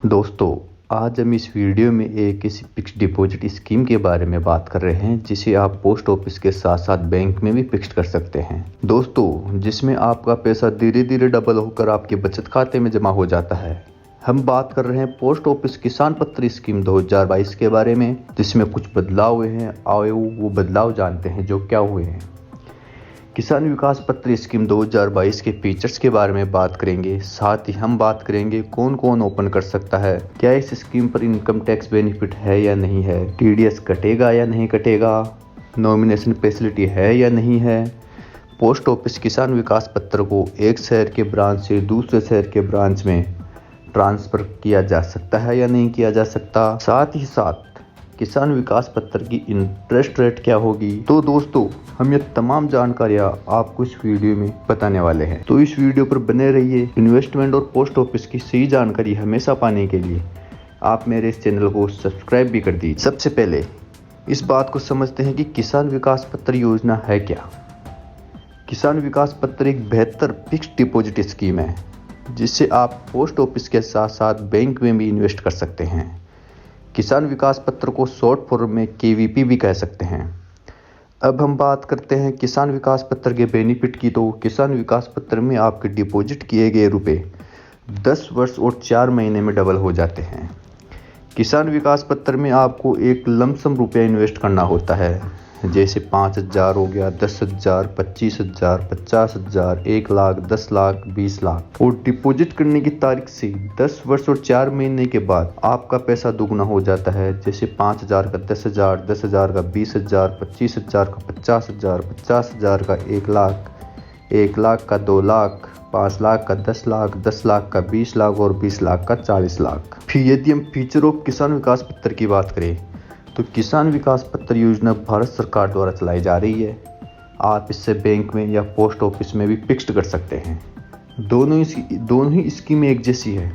दोस्तों, आज हम इस वीडियो में एक ऐसी फिक्स्ड डिपॉजिट स्कीम के बारे में बात कर रहे हैं जिसे आप पोस्ट ऑफिस के साथ साथ बैंक में भी फिक्स्ड कर सकते हैं। दोस्तों, जिसमें आपका पैसा धीरे धीरे डबल होकर आपके बचत खाते में जमा हो जाता है। हम बात कर रहे हैं पोस्ट ऑफिस किसान पत्र स्कीम 2022 के बारे में, जिसमें कुछ बदलाव हुए हैं। आओ वो बदलाव जानते हैं जो क्या हुए हैं। किसान विकास पत्र स्कीम 2022 के फीचर्स के बारे में बात करेंगे। साथ ही हम बात करेंगे कौन कौन ओपन कर सकता है, क्या इस स्कीम पर इनकम टैक्स बेनिफिट है या नहीं है, टीडीएस कटेगा या नहीं कटेगा, नॉमिनेशन फैसिलिटी है या नहीं है, पोस्ट ऑफिस किसान विकास पत्र को एक शहर के ब्रांच से दूसरे शहर के ब्रांच में ट्रांसफ़र किया जा सकता है या नहीं किया जा सकता, साथ ही साथ किसान विकास पत्र की इंटरेस्ट रेट क्या होगी। तो दोस्तों, हम ये तमाम जानकारियाँ आपको इस वीडियो में बताने वाले हैं, तो इस वीडियो पर बने रहिए। इन्वेस्टमेंट और पोस्ट ऑफिस की सही जानकारी हमेशा पाने के लिए आप मेरे इस चैनल को सब्सक्राइब भी कर दीजिए। सबसे पहले इस बात को समझते हैं कि किसान विकास पत्र योजना है क्या। किसान विकास पत्र एक बेहतर फिक्स्ड डिपॉजिट स्कीम है जिससे आप पोस्ट ऑफिस के साथ साथ बैंक में भी इन्वेस्ट कर सकते हैं। किसान विकास पत्र को शॉर्ट फॉर्म में केवीपी भी कह सकते हैं। अब हम बात करते हैं किसान विकास पत्र के बेनिफिट की। तो किसान विकास पत्र में आपके डिपॉजिट किए गए रुपए 10 वर्ष और 4 महीने में डबल हो जाते हैं। किसान विकास पत्र में आपको एक लमसम रुपया इन्वेस्ट करना होता है, जैसे 5,000 हो गया, 10,000, 25,000, 50,000, 1 लाख, 10 लाख, 20 लाख। और डिपॉजिट करने की तारीख से 10 वर्ष और 4 महीने के बाद आपका पैसा दुगना हो जाता है, जैसे 5,000 का 10,000, 10,000 का 20,000, 25,000 का 50,000, 50,000 का 1 लाख, 1 लाख का 2 लाख, 5 लाख का 10 लाख, 10 लाख का 20 लाख और 20 लाख का 40 लाख। फिर यदि हम फीचर ऑफ किसान विकास पत्र की बात करें तो किसान विकास पत्र योजना भारत सरकार द्वारा चलाई जा रही है। आप इससे बैंक में या पोस्ट ऑफिस में भी फिक्स्ड कर सकते हैं। दोनों ही स्कीमें एक जैसी है।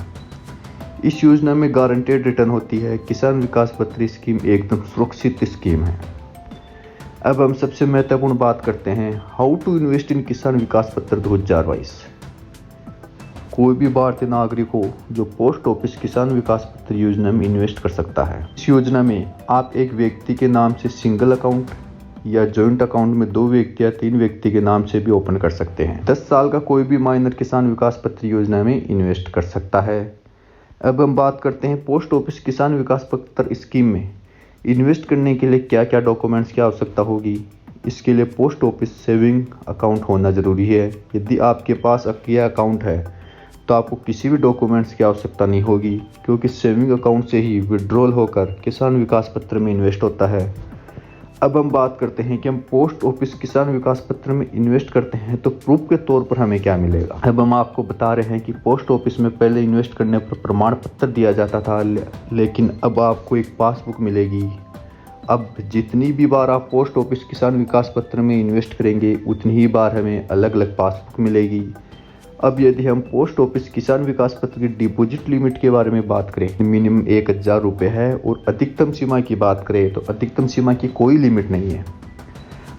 इस योजना में गारंटेड रिटर्न होती है। किसान विकास पत्र स्कीम एकदम सुरक्षित स्कीम है। अब हम सबसे महत्वपूर्ण बात करते हैं, हाउ टू इन्वेस्ट इन किसान विकास पत्र 2022। कोई भी भारतीय नागरिक हो जो पोस्ट ऑफिस किसान विकास पत्र योजना में इन्वेस्ट कर सकता है। इस योजना में आप एक व्यक्ति के नाम से सिंगल अकाउंट या जॉइंट अकाउंट में 2 व्यक्ति या 3 व्यक्ति के नाम से भी ओपन कर सकते हैं। 10 साल का कोई भी माइनर किसान विकास पत्र योजना में इन्वेस्ट कर सकता है। अब हम बात करते हैं पोस्ट ऑफिस किसान विकास पत्र स्कीम में इन्वेस्ट करने के लिए क्या क्या डॉक्यूमेंट्स की आवश्यकता होगी। इसके लिए पोस्ट ऑफिस सेविंग अकाउंट होना ज़रूरी है। यदि आपके पास यह अकाउंट है तो आपको किसी भी डॉक्यूमेंट्स की आवश्यकता नहीं होगी, क्योंकि सेविंग अकाउंट से ही विड्रॉल होकर किसान विकास पत्र में इन्वेस्ट होता है। अब हम बात करते हैं कि हम पोस्ट ऑफिस किसान विकास पत्र में इन्वेस्ट करते हैं तो प्रूफ के तौर पर हमें क्या मिलेगा। अब हम आपको बता रहे हैं कि पोस्ट ऑफिस में पहले इन्वेस्ट करने पर प्रमाण पत्र दिया जाता था, लेकिन अब आपको एक पासबुक मिलेगी। अब जितनी भी बार आप पोस्ट ऑफिस किसान विकास पत्र में इन्वेस्ट करेंगे उतनी ही बार हमें अलग अलग पासबुक मिलेगी। अब यदि हम पोस्ट ऑफिस किसान विकास पत्र की डिपॉजिट लिमिट के बारे में बात करें, मिनिमम 1,000 रुपये है और अधिकतम सीमा की बात करें तो अधिकतम सीमा की कोई लिमिट नहीं है।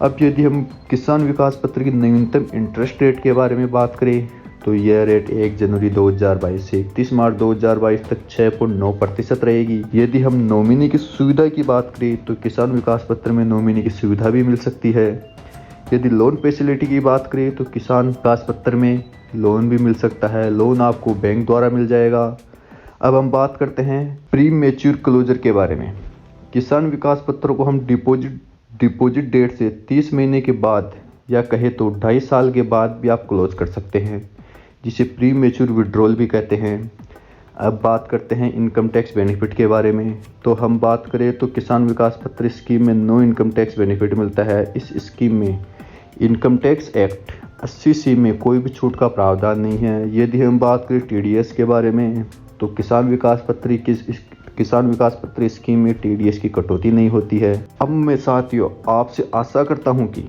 अब यदि हम किसान विकास पत्र की न्यूनतम इंटरेस्ट रेट के बारे में बात करें तो यह रेट 1 जनवरी 2022 से 31 मार्च 2022 तक 6.9% रहेगी। यदि हम नॉमिनी की सुविधा की बात करें तो किसान विकास पत्र में नॉमिनी की सुविधा भी मिल सकती है। यदि लोन फैसिलिटी की बात करें तो किसान विकास पत्र में लोन भी मिल सकता है। लोन आपको बैंक द्वारा मिल जाएगा। अब हम बात करते हैं प्री मैच्योर क्लोजर के बारे में। किसान विकास पत्र को हम डिपॉजिट डेट से 30 महीने के बाद या कहे तो 2.5 साल के बाद भी आप क्लोज कर सकते हैं, जिसे प्री मैच्योर विड्रॉल भी कहते हैं। अब बात करते हैं इनकम टैक्स बेनिफिट के बारे में। तो हम बात करें तो किसान विकास पत्र स्कीम में नो इनकम टैक्स बेनिफिट मिलता है। इस स्कीम में इनकम टैक्स एक्ट 80C में कोई भी छूट का प्रावधान नहीं है। यदि हम बात करें टीडीएस के बारे में तो किसान विकास पत्र स्कीम में टीडीएस की कटौती नहीं होती है। अब मैं साथियों आपसे आशा करता हूं कि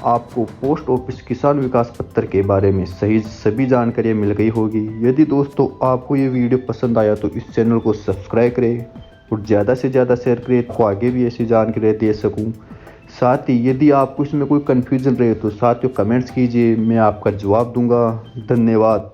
आपको पोस्ट ऑफिस किसान विकास पत्र के बारे में सभी जानकारियाँ मिल गई होगी। यदि दोस्तों आपको ये वीडियो पसंद आया तो इस चैनल को सब्सक्राइब करें और ज़्यादा से ज़्यादा शेयर करें तो आगे भी ऐसी जानकारी दे सकूँ। साथ ही यदि आपको इसमें कोई कन्फ्यूजन रहे तो साथियों कमेंट्स कीजिए, मैं आपका जवाब दूंगा। धन्यवाद।